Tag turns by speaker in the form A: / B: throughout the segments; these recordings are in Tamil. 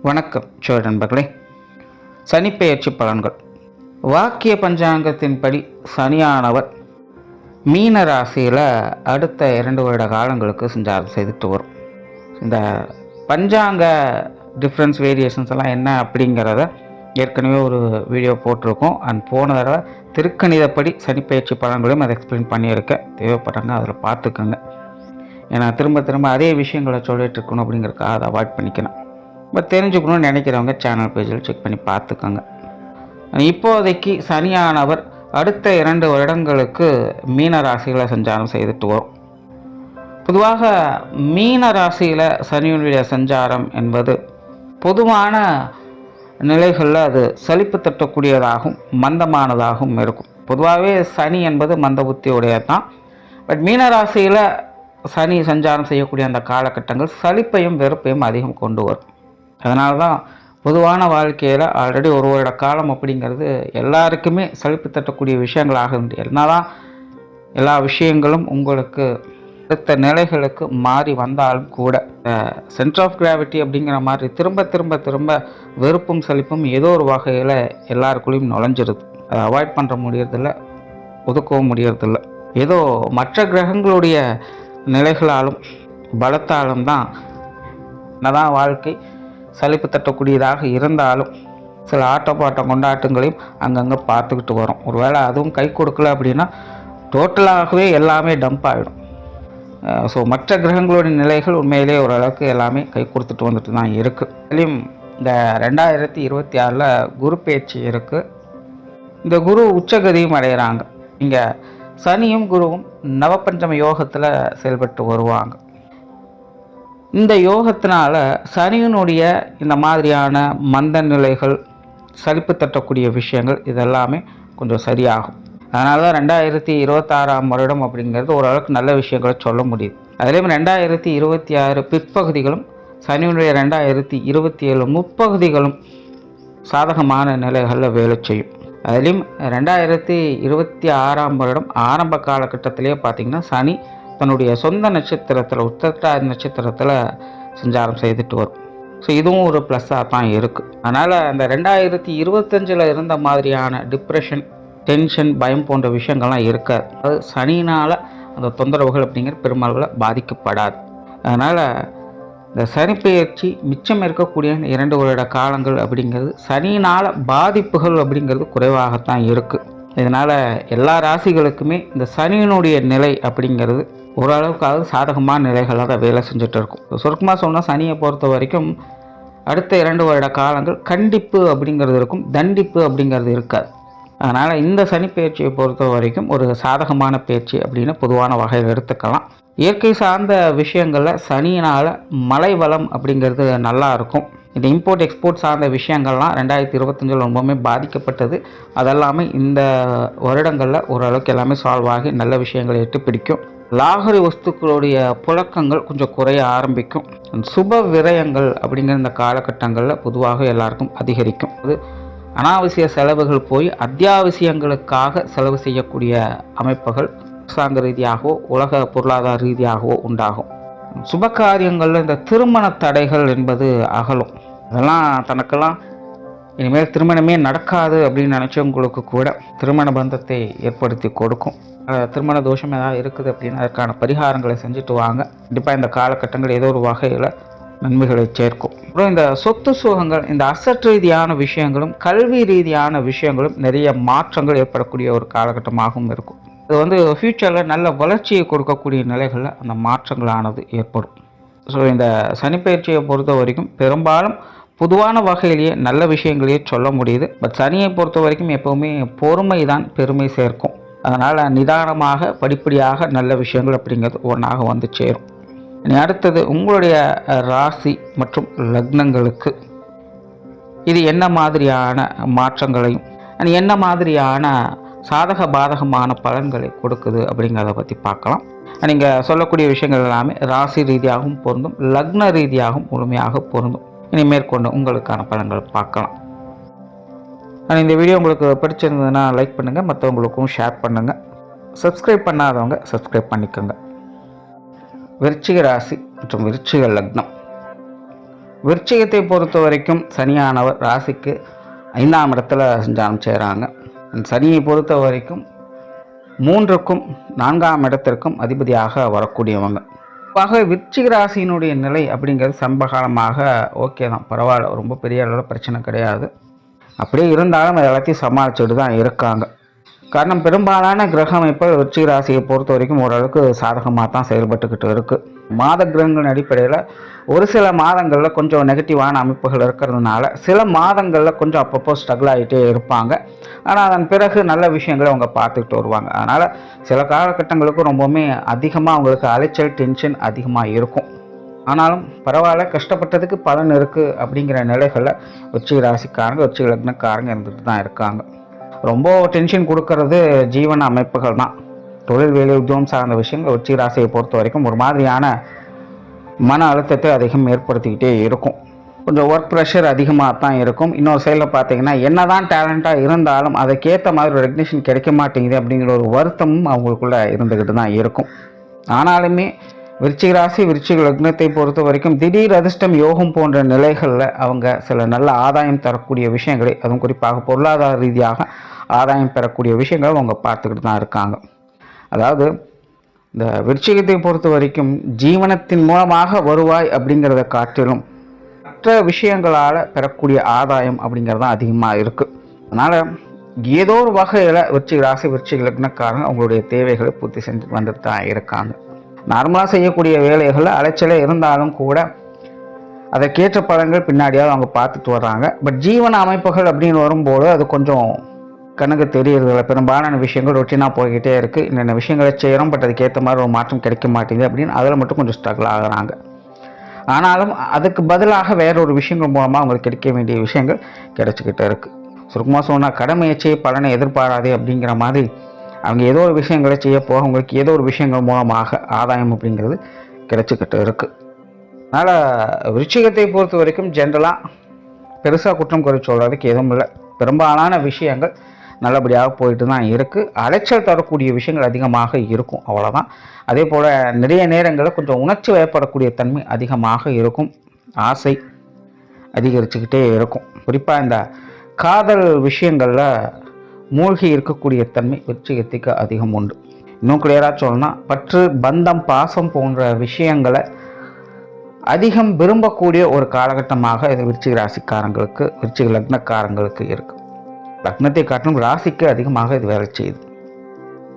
A: வணக்கம் சோழ நண்பர்களே. சனிப்பெயர்ச்சி பலன்கள். வாக்கிய பஞ்சாங்கத்தின்படி சனியானவர் மீன ராசியில் அடுத்த 2 வருட காலங்களுக்கு சஞ்சாரம் செய்துட்டு வரும். இந்த பஞ்சாங்க டிஃப்ரென்ஸ் வேரியேஷன்ஸ் எல்லாம் என்ன அப்படிங்கிறத ஏற்கனவே ஒரு வீடியோ போட்டிருக்கோம். போன தடவை திருக்கணிதப்படி சனிப்பெயர்ச்சி பலன்களையும் அதை எக்ஸ்பிளைன் பண்ணியிருக்கேன். தேவைப்படுறாங்க அதில் பார்த்துக்கோங்க. ஏன்னா திரும்ப அதே விஷயங்களை சொல்லிட்டு இருக்கணும் அப்படிங்கிறதுக்காக அதை அவாய்ட் பண்ணிக்கணும். பட் தெரிஞ்சுக்கணும்னு நினைக்கிறவங்க சேனல் பேஜில் செக் பண்ணி பார்த்துக்கோங்க. இப்போதைக்கு சனியானவர் அடுத்த 2 வருடங்களுக்கு மீன ராசியில் சஞ்சாரம் செய்துட்டு வரும். பொதுவாக மீன ராசியில் சனியுடைய சஞ்சாரம் என்பது பொதுவான நிலைகளில் அது சலிப்பு தட்டக்கூடியதாகவும் மந்தமானதாகவும் இருக்கும். பொதுவாகவே சனி என்பது மந்த புத்தியுடையது தான். பட் மீன ராசியில் சனி சஞ்சாரம் செய்யக்கூடிய அந்த காலகட்டங்கள் சலிப்பையும் வெறுப்பையும் அதிகம் கொண்டு வரும். அதனால தான் பொதுவான வாழ்க்கையில் ஆல்ரெடி 1 வருட காலம் அப்படிங்கிறது எல்லாருக்குமே சலிப்பு தட்டக்கூடிய விஷயங்களாக உண்டு. என்னதான் எல்லா விஷயங்களும் உங்களுக்கு அடுத்த நிலைகளுக்கு மாறி வந்தாலும் கூட சென்டர் ஆஃப் கிராவிட்டி அப்படிங்கிற மாதிரி திரும்ப வெறுப்பும் சலிப்பும் ஏதோ ஒரு வகையில் எல்லாருக்குள்ளேயும் நுழைஞ்சிருது. அதை அவாய்ட் பண்ணுற முடியறதில்ல, ஒதுக்கவும் முடியறதில்ல. ஏதோ மற்ற கிரகங்களுடைய நிலைகளாலும் பலத்தாலும் தான் என்னதான் வாழ்க்கை சலிப்பு தட்டக்கூடியதாக இருந்தாலும் சில ஆட்டப்பாட்டம் கொண்டாட்டங்களையும் அங்கங்கே பார்த்துக்கிட்டு வரும். ஒருவேளை அதுவும் கை கொடுக்கல அப்படின்னா டோட்டலாகவே எல்லாமே டம்ப் ஆகிடும். ஸோ மற்ற கிரகங்களுடைய நிலைகள் உண்மையிலே ஓரளவுக்கு எல்லாமே கை கொடுத்துட்டு வந்துட்டு தான் இருக்குது. அதுலேயும் இந்த 2026 குரு பேச்சு இருக்குது. இந்த குரு உச்சகதியும் அடைகிறாங்க. இங்கே சனியும் குருவும் நவபஞ்சம யோகத்தில் செயல்பட்டு வருவாங்க. இந்த யோகத்தினால சனியினுடைய இந்த மாதிரியான மந்த நிலைகள், சலிப்பு தட்டக்கூடிய விஷயங்கள் இதெல்லாமே கொஞ்சம் சரியாகும். அதனால தான் 2026 வருடம் அப்படிங்கிறது ஓரளவுக்கு நல்ல விஷயங்களை சொல்ல முடியுது. அதுலேயும் 2026 பிற்பகுதிகளும் சனியினுடைய 2027 முற்பகுதிகளும் சாதகமான நிலைகளில் வேலை செய்யும். அதுலேயும் 2026 வருடம் ஆரம்ப காலகட்டத்திலே பார்த்திங்கன்னா சனி தன்னுடைய சொந்த நட்சத்திரத்தில் உத்திரட்டாதி நட்சத்திரத்தில் சஞ்சாரம் செய்துட்டு வரும். ஸோ இதுவும் ஒரு ப்ளஸ்ஸாக தான் இருக்குது. அதனால் அந்த 2025 இருந்த மாதிரியான டிப்ரெஷன், டென்ஷன், பயம் போன்ற விஷயங்கள்லாம் இருக்காது. அது சனினால் அந்த தொந்தரவுகள் அப்படிங்கிற பெருமளவில் பாதிக்கப்படாது. அதனால் இந்த சனிப்பெயர்ச்சி மிச்சம் இருக்கக்கூடிய 2 வருட காலங்கள் அப்படிங்கிறது சனியினால் பாதிப்புகள் அப்படிங்கிறது குறைவாகத்தான் இருக்குது. இதனால் எல்லா ராசிகளுக்குமே இந்த சனியினுடைய நிலை அப்படிங்கிறது ஓரளவுக்காவது சாதகமான நிலைகளாக தான் வேலை செஞ்சுட்டு இருக்கும். சுருக்கமாக சொன்னால் சனியை பொறுத்த வரைக்கும் அடுத்த 2 வருட காலங்கள் கண்டிப்பு அப்படிங்கிறது இருக்கும், தண்டிப்பு அப்படிங்கிறது இருக்காது. அதனால் இந்த சனி பயிற்சியை பொறுத்த வரைக்கும் ஒரு சாதகமான பயிற்சி அப்படின்னு பொதுவான வகையில் எடுத்துக்கலாம். இயற்கை சார்ந்த விஷயங்களில் சனியினால் மழை வளம் அப்படிங்கிறது நல்லா இருக்கும். இந்த இம்போர்ட் எக்ஸ்போர்ட் சார்ந்த விஷயங்கள்லாம் 2025 ரொம்பவுமே பாதிக்கப்பட்டது. அதெல்லாமே இந்த வருடங்களில் ஓரளவுக்கு எல்லாமே சால்வ் ஆகி நல்ல விஷயங்களை எட்டு பிடிக்கும். லாகரி வஸ்துக்களுடைய புழக்கங்கள் கொஞ்சம் குறைய ஆரம்பிக்கும். சுப விரயங்கள் அப்படிங்கிற இந்த காலகட்டங்களில் பொதுவாக எல்லாருக்கும் அதிகரிக்கும். அது அனாவசிய செலவுகள் போய் அத்தியாவசியங்களுக்காக செலவு செய்யக்கூடிய அமைப்புகள் அரசாங்க ரீதியாகவோ உலக பொருளாதார ரீதியாகவோ உண்டாகும். சுப காரியங்களில் இந்த திருமண தடைகள் என்பது அகலும். அதெல்லாம் தனக்கெல்லாம் இனிமேல் திருமணமே நடக்காது அப்படின்னு நினச்சவங்களுக்கு கூட திருமண பந்தத்தை ஏற்படுத்தி கொடுக்கும். திருமண தோஷம் ஏதாவது இருக்குது அப்படின்னா அதற்கான பரிகாரங்களை செஞ்சுட்டு வாங்க. கண்டிப்பாக இந்த காலகட்டங்கள் ஏதோ ஒரு வகையில் நன்மைகளை சேர்க்கும். அப்புறம் இந்த சொத்து சுகங்கள், இந்த அசட் ரீதியான விஷயங்களும் கல்வி ரீதியான விஷயங்களும் நிறைய மாற்றங்கள் ஏற்படக்கூடிய ஒரு காலகட்டமாகவும் இருக்கும். அது ஃப்யூச்சரில் நல்ல வளர்ச்சியை கொடுக்கக்கூடிய நிலைகளில் அந்த மாற்றங்களானது ஏற்படும். ஸோ இந்த சனிப்பெயர்ச்சியை பொறுத்த வரைக்கும் பெரும்பாலும் பொதுவான வகையிலேயே நல்ல விஷயங்களையே சொல்ல முடியுது. பட் சனியை பொறுத்த வரைக்கும் எப்போவுமே பொறுமை தான் பெருமை சேர்க்கும். அதனால் நிதானமாக படிப்படியாக நல்ல விஷயங்கள் அப்படிங்கிறது ஒன்றாக வந்து சேரும். இனி அடுத்தது உங்களுடைய ராசி மற்றும் லக்னங்களுக்கு இது என்ன மாதிரியான மாற்றங்களையும் என்ன மாதிரியான சாதக பாதகமான பலன்களை கொடுக்குது அப்படிங்கிறத பற்றி பார்க்கலாம். நீங்கள் சொல்லக்கூடிய விஷயங்கள் எல்லாமே ராசி ரீதியாகவும் பொருந்தும், லக்ன ரீதியாகவும் முழுமையாக பொருந்தும். இனி மேற்கொண்டு உங்களுக்கான பலன்கள் பார்க்கலாம். இந்த வீடியோ உங்களுக்கு பிடிச்சிருந்ததுன்னா லைக் பண்ணுங்கள், மற்றவங்களுக்கும் ஷேர் பண்ணுங்கள். சப்ஸ்கிரைப் பண்ணாதவங்க சப்ஸ்கிரைப் பண்ணிக்கோங்க. விருச்சிக ராசி மற்றும் விருச்சிக லக்னம். விருச்சிகத்தை பொறுத்த வரைக்கும் சனியானவர் ராசிக்கு 5ஆம் இடத்துல சஞ்சாரம் செய்கிறாங்க. சனியை பொறுத்த வரைக்கும் 3க்கும் 4ஆம் இடத்திற்கும் அதிபதியாக வரக்கூடியவங்க. பொதுவாக விருச்சிக ராசியினுடைய நிலை அப்படிங்கிறது சம்பகாலமாக ஓகே தான், பரவாயில்ல, ரொம்ப பெரிய அளவில் பிரச்சனை கிடையாது. அப்படியே இருந்தாலும் அது எல்லாத்தையும் சமாளிச்சுட்டு தான் இருக்காங்க. காரணம், பெரும்பாலான கிரக அமைப்புகள் விருச்சிக ராசியை பொறுத்த வரைக்கும் ஓரளவுக்கு சாதகமாக தான் செயல்பட்டுக்கிட்டு இருக்குது. மாத கிரகங்களின் அடிப்படையில் ஒரு சில மாதங்களில் கொஞ்சம் நெகட்டிவான அமைப்புகள் இருக்கிறதுனால சில மாதங்களில் கொஞ்சம் அப்பப்போ ஸ்ட்ரகிள் ஆகிட்டே இருப்பாங்க. ஆனால் அதன் பிறகு நல்ல விஷயங்களை அவங்க பார்த்துக்கிட்டு வருவாங்க. அதனால் சில காலகட்டங்களுக்கு ரொம்பவுமே அதிகமாக அவங்களுக்கு அலைச்சல், டென்ஷன் அதிகமாக இருக்கும். ஆனாலும் பரவாயில்ல, கஷ்டப்பட்டதுக்கு பலன் இருக்குது அப்படிங்கிற நிலைகளில் விருச்சிக ராசிக்காரங்க, விருச்சிக லக்னக்காரங்க இருந்துட்டு தான் இருக்காங்க. ரொம்ப டென்ஷன் கொடுக்கறது ஜீவன அமைப்புகள் தான். தொழில், வேலை, உத்தியோகம் சார்ந்த விஷயங்கள் விருச்சிக ராசியை பொறுத்த வரைக்கும் ஒரு மாதிரியான மன அழுத்தத்தை அதிகம் ஏற்படுத்திக்கிட்டே இருக்கும். கொஞ்சம் ஒர்க் ப்ரெஷர் அதிகமாக தான் இருக்கும். இன்னொரு சைடில் பார்த்தீங்கன்னா என்ன தான் டேலண்ட்டாக இருந்தாலும் அதுக்கேற்ற மாதிரி ஒரு ரெகக்னிஷன் கிடைக்க மாட்டேங்குது அப்படிங்கிற ஒரு வருத்தமும் அவங்களுக்குள்ளே இருந்துக்கிட்டு தான் இருக்கும். ஆனாலுமே விருச்சிக ராசி, விருச்சிக லக்னத்தை பொறுத்த வரைக்கும் திடீர் அதிர்ஷ்டம், யோகம் போன்ற நிலைகளில் அவங்க சில நல்ல ஆதாயம் தரக்கூடிய விஷயங்களை, அதுவும் குறிப்பாக பொருளாதார ரீதியாக ஆதாயம் பெறக்கூடிய விஷயங்களை அவங்க பார்த்துக்கிட்டு தான் இருக்காங்க. அதாவது இந்த விருச்சிகத்தை பொறுத்த வரைக்கும் ஜீவனத்தின் மூலமாக வருவாய் அப்படிங்கிறத காட்டிலும் மற்ற விஷயங்களால் பெறக்கூடிய ஆதாயம் அப்படிங்கிறது தான் அதிகமாக இருக்குது. அதனால் ஏதோ ஒரு வகையில் விருச்சிக ராசி, விருச்சிக லக்னக்காரங்க அவங்களுடைய தேவைகளை பூர்த்தி செஞ்சு வந்துட்டு தான் இருக்காங்க. நார்மலாக செய்யக்கூடிய வேலைகளில் அலைச்சலே இருந்தாலும் கூட அதற்கேற்ற பலன்கள் பின்னாடியாவது அவங்க பார்த்துட்டு வர்றாங்க. பட் ஜீவன அமைப்புகள் அப்படின்னு வரும்போது அது கொஞ்சம் கணக்கு தெரியறதில்ல. பெரும்பாலான விஷயங்கள் ரொட்டீனாக போய்கிட்டே இருக்குது. என்னென்ன விஷயங்களை செய்கிறோம், பட் அதுக்கேற்ற மாதிரி ஒரு மாற்றம் கிடைக்க மாட்டேங்குது அப்படின்னு அதில் மட்டும் கொஞ்சம் ஸ்ட்ரகிள் ஆகுறாங்க. ஆனாலும் அதுக்கு பதிலாக வேறொரு விஷயங்கள் மூலமாக அவங்களுக்கு கிடைக்க வேண்டிய விஷயங்கள் கிடைச்சிக்கிட்டே இருக்குது. சுருக்கமாக சொன்னால், கடமையை செய்ய பலனை எதிர்பாராதே அப்படிங்கிற மாதிரி அவங்க ஏதோ ஒரு விஷயங்களை செய்ய போக அவங்களுக்கு ஏதோ ஒரு விஷயங்கள் மூலமாக ஆதாயம் அப்படிங்கிறது கிடைச்சிக்கிட்டு இருக்குது. அதனால் விருச்சிகத்தை பொறுத்த வரைக்கும் ஜென்ரலாக பெருசாக குற்றம் குறை சொல்கிறதுக்கு எதுவும் இல்லை. பெரும்பாலான விஷயங்கள் நல்லபடியாக போயிட்டு தான் இருக்குது. அலைச்சல் தரக்கூடிய விஷயங்கள் அதிகமாக இருக்கும், அவ்வளோதான். அதே போல் நிறைய நேரங்களில் கொஞ்சம் உணர்ச்சி வயப்படக்கூடிய தன்மை அதிகமாக இருக்கும். ஆசை அதிகரிச்சுக்கிட்டே இருக்கும். குறிப்பாக இந்த காதல் விஷயங்களில் மூழ்கி இருக்கக்கூடிய தன்மை விருச்சிகத்துக்கு அதிகம் உண்டு. இன்னும் கிளியராக சொல்லணும்னா, பற்று, பந்தம், பாசம் போன்ற விஷயங்களை அதிகம் விரும்பக்கூடிய ஒரு காலகட்டமாக இது விருச்சிக ராசிக்காரங்களுக்கு, விருச்சிக லக்னக்காரங்களுக்கு இருக்குது. லக்னத்தை காட்டிலும் ராசிக்கு அதிகமாக இது வேலை செய்யுது.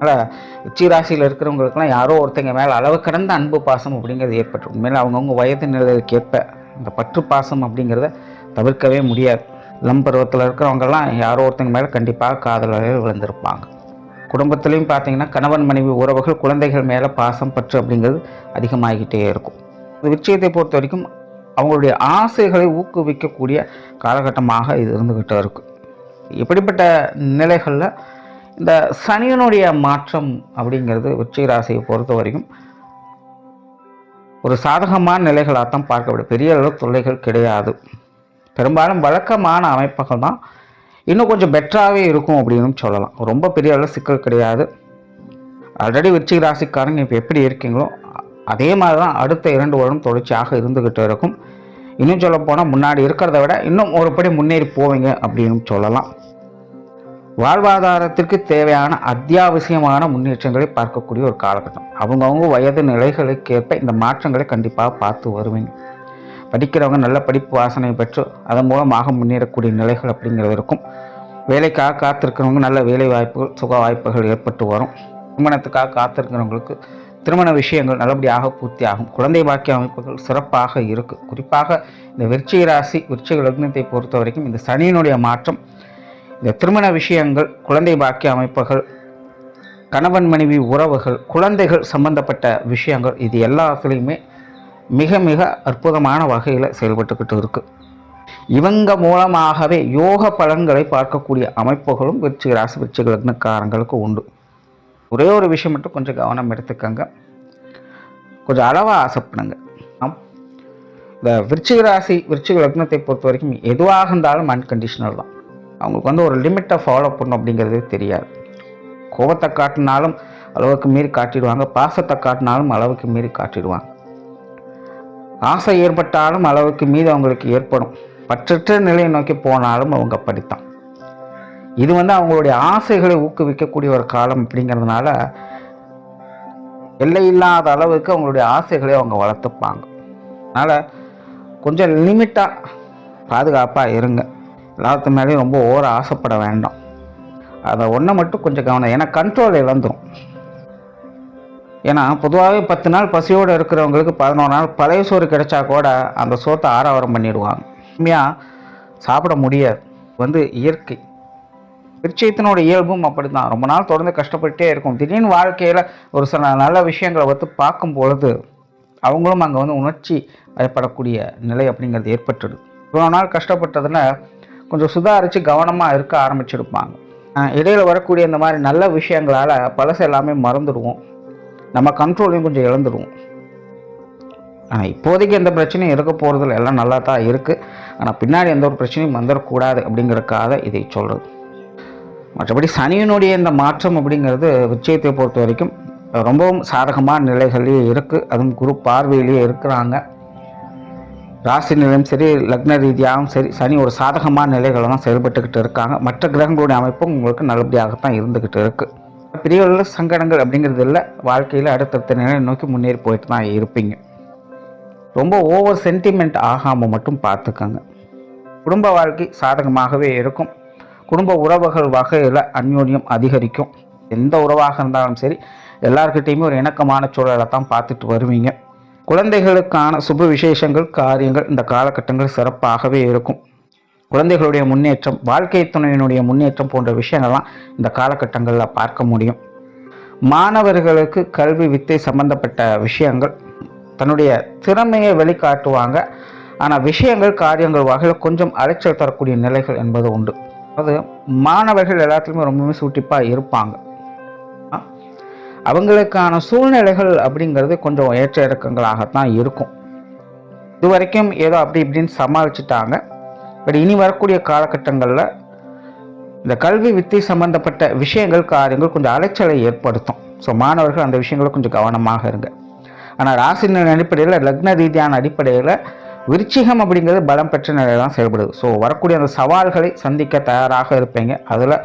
A: அதனால் விருச்சிக ராசியில் இருக்கிறவங்களுக்குலாம் யாரோ ஒருத்தங்க மேலே அளவு கடந்த அன்பு, பாசம் அப்படிங்கிறது ஏற்பட்டு உண்மையில் அவங்கவுங்க வயது நிலைக்கேற்ப இந்த பற்று பாசம் அப்படிங்கிறத தவிர்க்கவே முடியாது. இளம் பருவத்தில் இருக்கிறவங்கெல்லாம் யாரோ ஒருத்தங்க மேலே கண்டிப்பாக காதலில் விழுந்திருப்பாங்க. குடும்பத்துலேயும் பார்த்தீங்கன்னா கணவன் மனைவி உறவுகள், குழந்தைகள் மேலே பாசம், பற்று அப்படிங்கிறது அதிகமாகிக்கிட்டே இருக்கும். விருச்சிகத்தை பொறுத்த வரைக்கும் அவங்களுடைய ஆசைகளை ஊக்குவிக்கக்கூடிய காலகட்டமாக இது இருந்துக்கிட்டு இருக்கும். இப்படிப்பட்ட நிலைகளில் இந்த சனியனுடைய மாற்றம் அப்படிங்கிறது விருச்சிக ராசியை பொறுத்த வரைக்கும் ஒரு சாதகமான நிலைகளாகத்தான் பார்க்கப்படும். பெரிய அளவு தொல்லைகள் கிடையாது. பெரும்பாலும் வழக்கமான அமைப்புகள் தான். இன்னும் கொஞ்சம் பெட்டராகவே இருக்கும் அப்படின்னு சொல்லலாம். ரொம்ப பெரிய அளவு சிக்கல் கிடையாது. ஆல்ரெடி விருச்சிக ராசிக்காரங்க இப்போ எப்படி இருக்கீங்களோ அதே மாதிரி தான் அடுத்த 2 வருடம் தொடர்ச்சியாக இருந்துக்கிட்டு இருக்கும். இன்னும் சொல்ல போனால் முன்னாடி இருக்கிறத விட இன்னும் ஒரு படி முன்னேறி போவீங்க அப்படின்னு சொல்லலாம். வாழ்வாதாரத்திற்கு தேவையான அத்தியாவசியமான முன்னேற்றங்களை பார்க்கக்கூடிய ஒரு காலகட்டம். அவங்கவுங்க வயது நிலைகளுக்கேற்ப இந்த மாற்றங்களை கண்டிப்பாக பார்த்து வருவீங்க. படிக்கிறவங்க நல்ல படிப்பு வாசனை பெற்று அதன் மூலமாக முன்னேறக்கூடிய நிலைகள் அப்படிங்கிறது இருக்கும். வேலைக்காக காத்திருக்கிறவங்க நல்ல வேலை வாய்ப்புகள், சுக வாய்ப்புகள் ஏற்பட்டு வரும். திருமணத்துக்காக காத்திருக்கிறவங்களுக்கு திருமண விஷயங்கள் நல்லபடியாக பூர்த்தி ஆகும். குழந்தை பாக்கிய அமைப்புகள் சிறப்பாக இருக்குது. குறிப்பாக இந்த விருச்சிக ராசி, விருச்சிக லக்னத்தை பொறுத்த வரைக்கும் இந்த சனியினுடைய மாற்றம், இந்த திருமண விஷயங்கள், குழந்தை பாக்கிய அமைப்புகள், கணவன் மனைவி உறவுகள், குழந்தைகள் சம்பந்தப்பட்ட விஷயங்கள், இது எல்லாத்துலேயுமே மிக மிக அற்புதமான வகையில் செயல்பட்டுக்கிட்டு இருக்குது. இவங்க மூலமாகவே யோக பலன்களை பார்க்கக்கூடிய அமைப்புகளும் விருச்சிக ராசி, விருச்சிக லக்னக்காரங்களுக்கு உண்டு. ஒரே ஒரு விஷயம் மட்டும் கொஞ்சம் கவனம் எடுத்துக்கங்க, கொஞ்சம் அளவாக ஆசைப்படுங்க. இந்த விருச்சிக ராசி, விருச்சிக லக்னத்தை பொறுத்த வரைக்கும் எதுவாக இருந்தாலும் அன்கண்டிஷனல் தான். அவங்களுக்கு ஒரு லிமிட்டை ஃபாலோ பண்ணணும் அப்படிங்கிறதே தெரியாது. கோபத்தை காட்டினாலும் அளவுக்கு மீறி காட்டிடுவாங்க, பாசத்தை காட்டினாலும் அளவுக்கு மீறி காட்டிடுவாங்க. ஆசை ஏற்பட்டாலும் அளவுக்கு மீது அவங்களுக்கு ஏற்படும். பற்றற்ற நிலையை நோக்கி போனாலும் அவங்க படித்தான். இது அவங்களுடைய ஆசைகளை ஊக்குவிக்கக்கூடிய ஒரு காலம் அப்படிங்கிறதுனால எல்லையில்லாத அளவுக்கு அவங்களுடைய ஆசைகளை அவங்க வளர்த்துப்பாங்க. அதனால் கொஞ்சம் லிமிட்டாக பாதுகாப்பாக இருங்க. எல்லாத்து மேலேயும் ரொம்ப ஓர ஆசைப்பட வேண்டாம். அதை ஒன்றை மட்டும் கொஞ்சம் கவனம். ஏன்னா கண்ட்ரோல் இழந்துடும். ஏன்னா பொதுவாகவே 10 நாள் பசியோடு இருக்கிறவங்களுக்கு 11 நாள் பழைய சோறு கிடைச்சா கூட அந்த சோத்தை ஆரவாரம் பண்ணிடுவாங்க. உண்மையாக சாப்பிட முடியாது. இயற்கை. விருச்சிகத்தினோட இயல்பும் அப்படி தான். ரொம்ப நாள் தொடர்ந்து கஷ்டப்பட்டே இருக்கும். திடீர்னு வாழ்க்கையில் ஒரு சில நல்ல விஷயங்களை பார்க்கும் பொழுது அவங்களும் அங்கே உணர்ச்சி வயப்படக்கூடிய நிலை அப்படிங்கிறது ஏற்பட்டுடுது. இவ்வளோ நாள் கஷ்டப்பட்டதில் கொஞ்சம் சுதாரித்து கவனமாக இருக்க ஆரம்பிச்சிருப்பாங்க. இடையில் வரக்கூடிய இந்த மாதிரி நல்ல விஷயங்களால் பழசு எல்லாமே மறந்துடுவோம். நம்ம கண்ட்ரோலையும் கொஞ்சம் இழந்துடுவோம். ஆனால் இப்போதைக்கு எந்த பிரச்சனையும் இருக்க போகிறதில்ல, எல்லாம் நல்லா தான் இருக்குது. ஆனால் பின்னாடி எந்த ஒரு பிரச்சனையும் வந்துடக்கூடாது அப்படிங்கிறதுக்காக இதை சொல்கிறது. மற்றபடி சனியினுடைய இந்த மாற்றம் அப்படிங்கிறது விருச்சிகத்தை பொறுத்த வரைக்கும் ரொம்பவும் சாதகமான நிலைகளிலேயே இருக்குது. அதுவும் குரு பார்வையிலேயே இருக்கிறாங்க. ராசி நிலையும் சரி, லக்ன ரீதியாகவும் சரி, சனி ஒரு சாதகமான நிலைகளை தான் செயல்பட்டுக்கிட்டு இருக்காங்க. மற்ற கிரகங்களுடைய அமைப்பும் உங்களுக்கு நல்லபடியாகத்தான் இருந்துக்கிட்டு இருக்குது. பெரிய உள்ள சங்கடங்கள் அப்படிங்கிறது இல்லை. வாழ்க்கையில் அடுத்தடுத்த நிலையை நோக்கி முன்னேறி போயிட்டு தான் இருப்பீங்க. ரொம்ப ஓவர் சென்டிமெண்ட் ஆகாமல் மட்டும் பார்த்துக்கோங்க. குடும்ப வாழ்க்கை சாதகமாகவே இருக்கும். குடும்ப உறவுகள் வகையில் அந்யோன்யம் அதிகரிக்கும். எந்த உறவாக இருந்தாலும் சரி, எல்லார்கிட்டையுமே ஒரு இணக்கமான சூழலை தான் பார்த்துட்டு வருவீங்க. குழந்தைகளுக்கான சுப விசேஷங்கள், காரியங்கள் இந்த காலகட்டங்கள் சிறப்பாகவே இருக்கும். குழந்தைகளுடைய முன்னேற்றம், வாழ்க்கை துணையினுடைய முன்னேற்றம் போன்ற விஷயங்கள்லாம் இந்த காலகட்டங்களில் பார்க்க முடியும். மாணவர்களுக்கு கல்வி வித்தை சம்பந்தப்பட்ட விஷயங்கள் தன்னுடைய திறமையை வெளிக்காட்டுவாங்க. ஆனால் விஷயங்கள், காரியங்கள் வகையில் கொஞ்சம் அலைச்சல் தரக்கூடிய நிலைகள் என்பது உண்டு. அது மாணவர்கள் எல்லாத்துலேயுமே ரொம்பவே சூட்டிப்பாக இருப்பாங்க. அவங்களுக்கான சூழ்நிலைகள் அப்படிங்கிறது கொஞ்சம் ஏற்ற இறக்கங்களாகத்தான் இருக்கும். இது வரைக்கும் ஏதோ அப்படி இப்படின்னு சமாளிச்சுட்டாங்க. பட் இனி வரக்கூடிய காலகட்டங்களில் இந்த கல்வி வித்தை சம்பந்தப்பட்ட விஷயங்கள், காரியங்கள் கொஞ்சம் அலைச்சலை ஏற்படுத்தும். ஸோ மாணவர்கள் அந்த விஷயங்களை கொஞ்சம் கவனமாக இருங்க. ஆனால் ராசியின் அடிப்படையில், லக்ன ரீதியான அடிப்படையில் விருச்சிகம் அப்படிங்கிறது பலம் பெற்ற நிலையில் தான் செயல்படுது. ஸோ வரக்கூடிய அந்த சவால்களை சந்திக்க தயாராக இருப்பீங்க. அதில்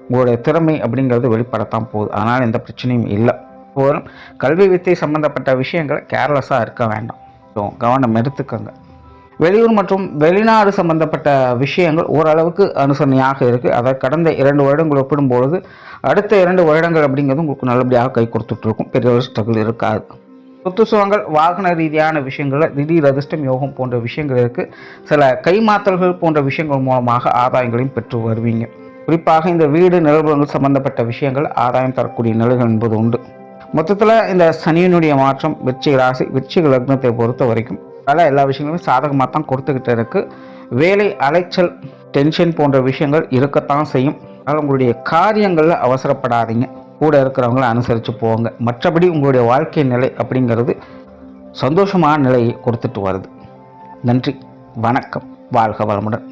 A: உங்களுடைய திறமை அப்படிங்கிறது வெளிப்படத்தான் போகுது. அதனால் எந்த பிரச்சனையும் இல்லை. போதும். கல்வி வித்தை சம்பந்தப்பட்ட விஷயங்களை கேர்லெஸ்ஸாக இருக்க வேண்டாம். ஸோ கவனம் எடுத்துக்கோங்க. வெளியூர் மற்றும் வெளிநாடு சம்பந்தப்பட்ட விஷயங்கள் ஓரளவுக்கு அனுசரணையாக இருக்குது. அதை கடந்த 2 வருடங்கள் ஒப்பிடும்பொழுது அடுத்த 2 வருடங்கள் அப்படிங்கிறது உங்களுக்கு நல்லபடியாக கை கொடுத்துட்ருக்கும். பெரிய ஒரு ஸ்ட்ரகிள் இருக்காது. சொத்து சுகங்கள், வாகன ரீதியான விஷயங்களில் திடீர் அதிர்ஷ்டம், யோகம் போன்ற விஷயங்கள் இருக்குது. சில கைமாத்தல்கள் போன்ற விஷயங்கள் மூலமாக ஆதாயங்களையும் பெற்று வருவீங்க. குறிப்பாக இந்த வீடு, நிலவுகள் சம்பந்தப்பட்ட விஷயங்கள் ஆதாயம் தரக்கூடிய நிலைகள் என்பது உண்டு. மொத்தத்தில் இந்த சனியினுடைய மாற்றம் விருச்சிக ராசி, விருச்சிக லக்னத்தை பொறுத்த வரைக்கும் எல்லா விஷயங்களுமே சாதகமாக தான் கொடுத்துக்கிட்டு இருக்குது. வேலை அலைச்சல், டென்ஷன் போன்ற விஷயங்கள் இருக்கத்தான் செய்யும். அதனால் உங்களுடைய காரியங்களில் அவசரப்படாதீங்க. கூட இருக்கிறவங்கள அனுசரித்து போங்க. மற்றபடி உங்களுடைய வாழ்க்கை நிலை அப்படிங்கிறது சந்தோஷமான நிலையை கொடுத்துட்டு வருது. நன்றி, வணக்கம், வாழ்க வளமுடன்.